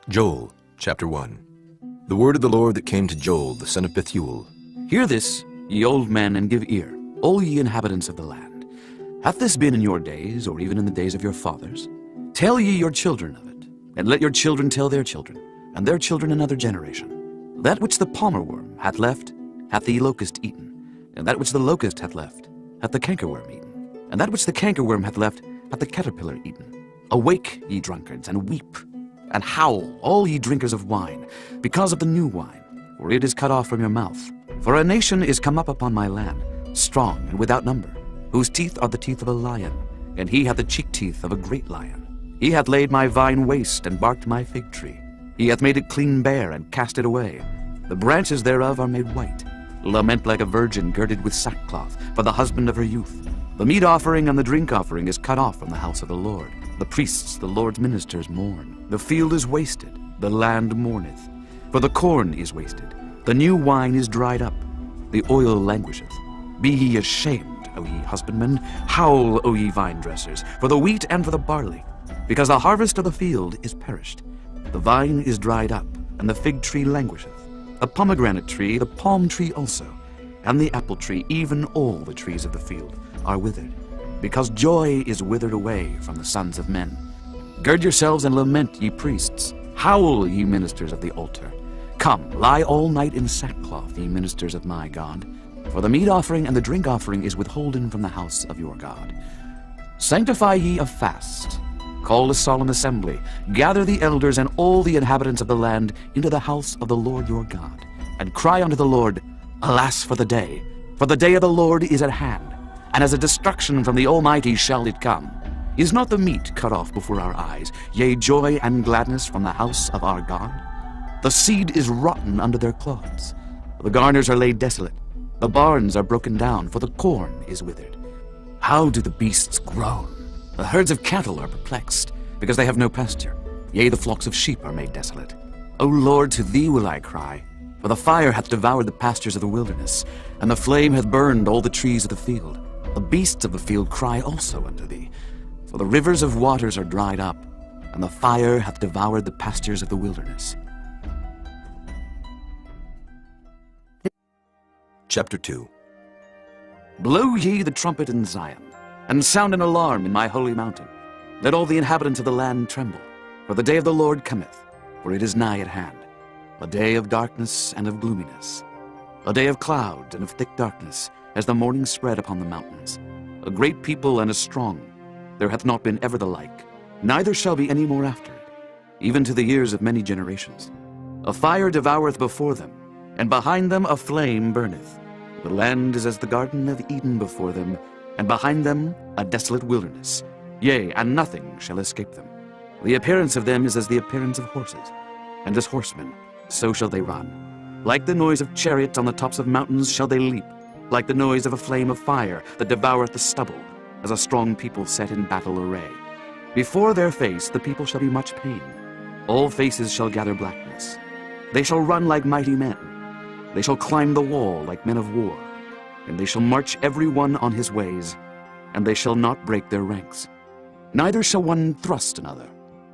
Joel, chapter 1. The word of the Lord that came to Joel, the son of Bethuel. Hear this, ye old men, and give ear, all ye inhabitants of the land. Hath this been in your days, or even in the days of your fathers? Tell ye your children of it, and let your children tell their children, and their children another generation. That which the palmer worm hath left, hath the locust eaten, and that which the locust hath left, hath the cankerworm eaten, and that which the cankerworm hath left, hath the caterpillar eaten. Awake, ye drunkards, and weep, and howl, all ye drinkers of wine, because of the new wine, for it is cut off from your mouth. For a nation is come up upon my land, strong and without number, whose teeth are the teeth of a lion, and he hath the cheek teeth of a great lion. He hath laid my vine waste, and barked my fig tree. He hath made it clean bare, and cast it away. The branches thereof are made white. Lament like a virgin girded with sackcloth, for the husband of her youth. The meat offering and the drink offering is cut off from the house of the Lord. The priests, the Lord's ministers, mourn. The field is wasted, the land mourneth. For the corn is wasted, the new wine is dried up, the oil languisheth. Be ye ashamed, O ye husbandmen, howl, O ye vine dressers, for the wheat and for the barley, because the harvest of the field is perished. The vine is dried up, and the fig tree languisheth. The pomegranate tree, the palm tree also, and the apple tree, even all the trees of the field, are withered, because joy is withered away from the sons of men. Gird yourselves and lament, ye priests. Howl, ye ministers of the altar. Come, lie all night in sackcloth, ye ministers of my God. For the meat offering and the drink offering is withholden from the house of your God. Sanctify ye a fast. Call a solemn assembly. Gather the elders and all the inhabitants of the land into the house of the Lord your God. And cry unto the Lord, Alas for the day of the Lord is at hand, and as a destruction from the Almighty shall it come. Is not the meat cut off before our eyes, yea, joy and gladness from the house of our God? The seed is rotten under their clods. The garners are laid desolate. The barns are broken down, for the corn is withered. How do the beasts groan? The herds of cattle are perplexed, because they have no pasture. Yea, the flocks of sheep are made desolate. O Lord, to thee will I cry, for the fire hath devoured the pastures of the wilderness, and the flame hath burned all the trees of the field. The beasts of the field cry also unto thee, for the rivers of waters are dried up, and the fire hath devoured the pastures of the wilderness. Chapter 2. Blow ye the trumpet in Zion, and sound an alarm in my holy mountain. Let all the inhabitants of the land tremble, for the day of the Lord cometh, for it is nigh at hand. A day of darkness and of gloominess, a day of clouds and of thick darkness, as the morning spread upon the mountains. A great people and a strong, there hath not been ever the like, neither shall be any more after it, even to the years of many generations. A fire devoureth before them, and behind them a flame burneth. The land is as the garden of Eden before them, and behind them a desolate wilderness. Yea, and nothing shall escape them. The appearance of them is as the appearance of horses, and as horsemen, so shall they run. Like the noise of chariots on the tops of mountains shall they leap, like the noise of a flame of fire that devoureth the stubble, as a strong people set in battle array. Before their face the people shall be much pain. All faces shall gather blackness. They shall run like mighty men. They shall climb the wall like men of war. And they shall march every one on his ways, and they shall not break their ranks. Neither shall one thrust another.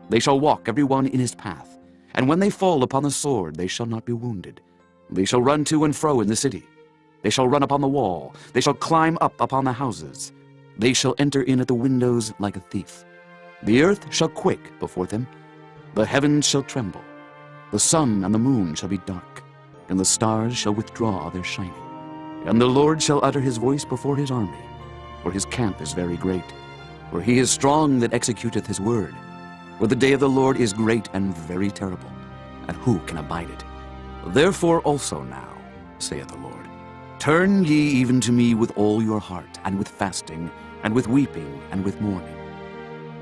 They shall walk every one in his path. And when they fall upon the sword, they shall not be wounded. They shall run to and fro in the city. They shall run upon the wall. They shall climb up upon the houses. They shall enter in at the windows like a thief. The earth shall quake before them. The heavens shall tremble. The sun and the moon shall be dark, and the stars shall withdraw their shining. And the Lord shall utter his voice before his army, for his camp is very great. For he is strong that executeth his word. For the day of the Lord is great and very terrible, and who can abide it? Therefore also now, saith the Lord, turn ye even to me with all your heart, and with fasting, and with weeping, and with mourning.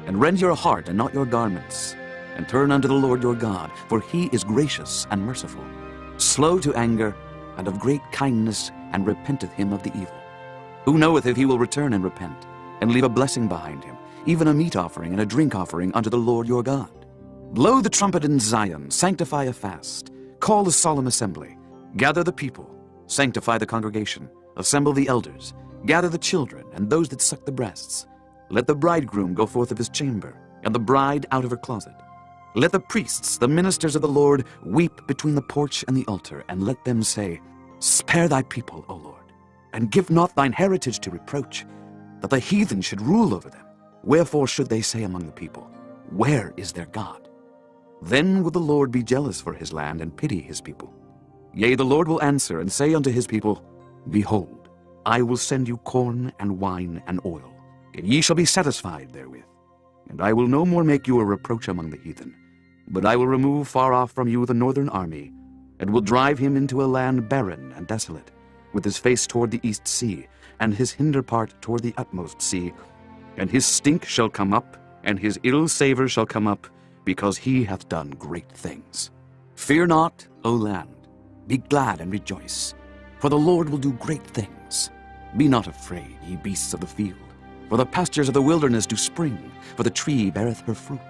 And rend your heart and not your garments, and turn unto the Lord your God, for he is gracious and merciful, slow to anger, and of great kindness, and repenteth him of the evil. Who knoweth if he will return and repent, and leave a blessing behind him, even a meat offering and a drink offering unto the Lord your God? Blow the trumpet in Zion, sanctify a fast, call a solemn assembly, gather the people, sanctify the congregation, assemble the elders, gather the children and those that suck the breasts. Let the bridegroom go forth of his chamber, and the bride out of her closet. Let the priests, the ministers of the Lord, weep between the porch and the altar, and let them say, Spare thy people, O Lord, and give not thine heritage to reproach, that the heathen should rule over them. Wherefore should they say among the people, Where is their God? Then will the Lord be jealous for his land, and pity his people. Yea, the Lord will answer, and say unto his people, Behold, I will send you corn and wine and oil, and ye shall be satisfied therewith. And I will no more make you a reproach among the heathen, but I will remove far off from you the northern army, and will drive him into a land barren and desolate, with his face toward the east sea, and his hinder part toward the utmost sea. And his stink shall come up, and his ill savour shall come up, because he hath done great things. Fear not, O land, be glad and rejoice, for the Lord will do great things. Be not afraid, ye beasts of the field, for the pastures of the wilderness do spring, for the tree beareth her fruit.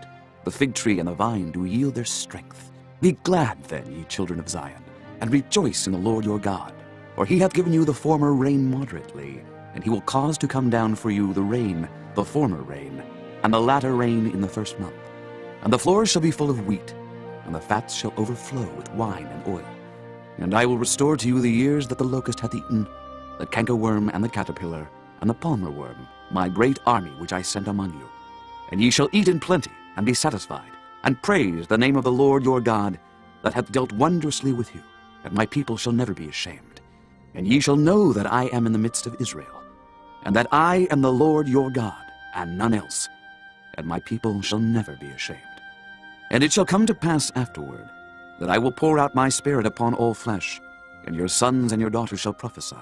The fig tree and the vine do yield their strength. Be glad then, ye children of Zion, and rejoice in the Lord your God. For he hath given you the former rain moderately, and he will cause to come down for you the rain, the former rain, and the latter rain in the first month. And the floors shall be full of wheat, and the fats shall overflow with wine and oil. And I will restore to you the years that the locust hath eaten, the cankerworm and the caterpillar, and the palmer worm, my great army which I sent among you. And ye shall eat in plenty, and be satisfied, and praise the name of the Lord your God, that hath dealt wondrously with you, and my people shall never be ashamed. And ye shall know that I am in the midst of Israel, and that I am the Lord your God, and none else, and my people shall never be ashamed. And it shall come to pass afterward, that I will pour out my spirit upon all flesh, and your sons and your daughters shall prophesy.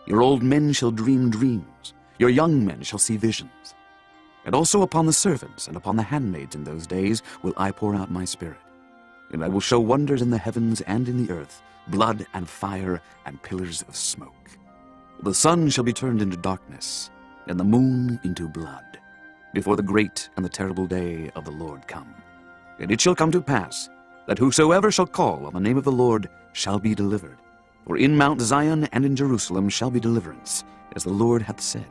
Your old men shall dream dreams, your young men shall see visions. And also upon the servants and upon the handmaids in those days will I pour out my spirit. And I will show wonders in the heavens and in the earth, blood and fire and pillars of smoke. The sun shall be turned into darkness, and the moon into blood, before the great and the terrible day of the Lord come. And it shall come to pass, that whosoever shall call on the name of the Lord shall be delivered. For in Mount Zion and in Jerusalem shall be deliverance, as the Lord hath said,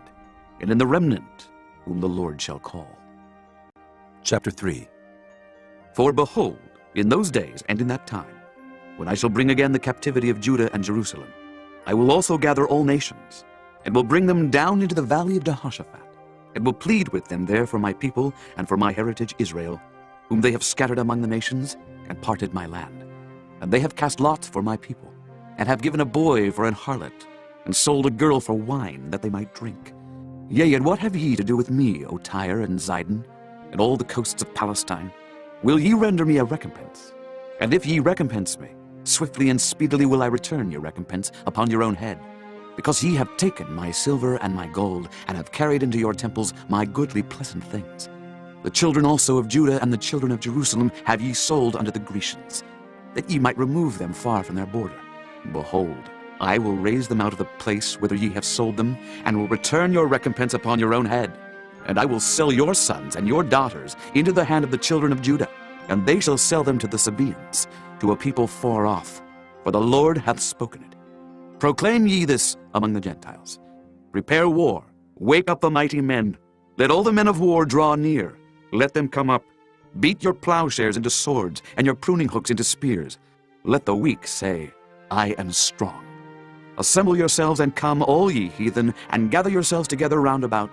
and in the remnant whom the Lord shall call. Chapter 3. For behold, in those days and in that time, when I shall bring again the captivity of Judah and Jerusalem, I will also gather all nations, and will bring them down into the valley of Jehoshaphat, and will plead with them there for my people and for my heritage Israel, whom they have scattered among the nations, and parted my land. And they have cast lots for my people, and have given a boy for an harlot, and sold a girl for wine, that they might drink. Yea, and what have ye to do with me, O Tyre and Zidon, and all the coasts of Palestine? Will ye render me a recompense? And if ye recompense me, swiftly and speedily will I return your recompense upon your own head. Because ye have taken my silver and my gold, and have carried into your temples my goodly pleasant things. The children also of Judah and the children of Jerusalem have ye sold unto the Grecians, that ye might remove them far from their border. Behold, I will raise them out of the place whither ye have sold them, and will return your recompense upon your own head. And I will sell your sons and your daughters into the hand of the children of Judah, and they shall sell them to the Sabaeans, to a people far off, for the Lord hath spoken it. Proclaim ye this among the Gentiles. Prepare war, wake up the mighty men. Let all the men of war draw near. Let them come up. Beat your plowshares into swords, and your pruning hooks into spears. Let the weak say, I am strong. Assemble yourselves and come, all ye heathen, and gather yourselves together round about.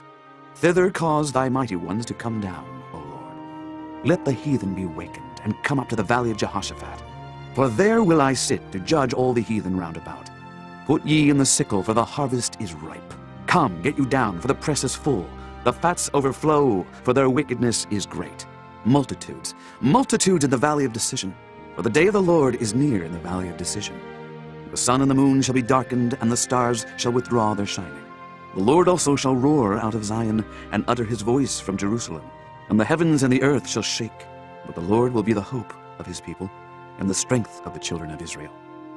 Thither cause thy mighty ones to come down, O Lord. Let the heathen be wakened, and come up to the valley of Jehoshaphat. For there will I sit to judge all the heathen round about. Put ye in the sickle, for the harvest is ripe. Come, get you down, for the press is full. The fats overflow, for their wickedness is great. Multitudes, multitudes in the valley of decision. For the day of the Lord is near in the valley of decision. The sun and the moon shall be darkened, and the stars shall withdraw their shining. The Lord also shall roar out of Zion, and utter his voice from Jerusalem. And the heavens and the earth shall shake. But the Lord will be the hope of his people, and the strength of the children of Israel.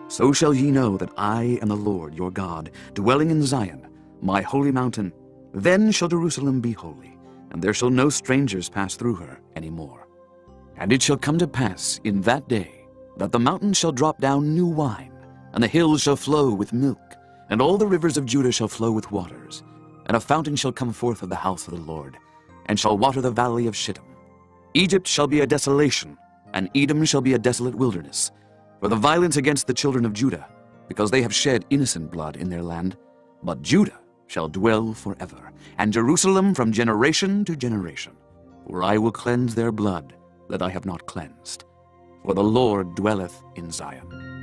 So shall ye know that I am the Lord your God, dwelling in Zion, my holy mountain. Then shall Jerusalem be holy, and there shall no strangers pass through her any more. And it shall come to pass in that day, that the mountains shall drop down new wine, and the hills shall flow with milk, and all the rivers of Judah shall flow with waters. And a fountain shall come forth of the house of the Lord, and shall water the valley of Shittim. Egypt shall be a desolation, And Edom shall be a desolate wilderness, for the violence against the children of Judah, because they have shed innocent blood in their land. But Judah shall dwell forever, and Jerusalem from generation to generation. For I will cleanse their blood that I have not cleansed. For the Lord dwelleth in Zion.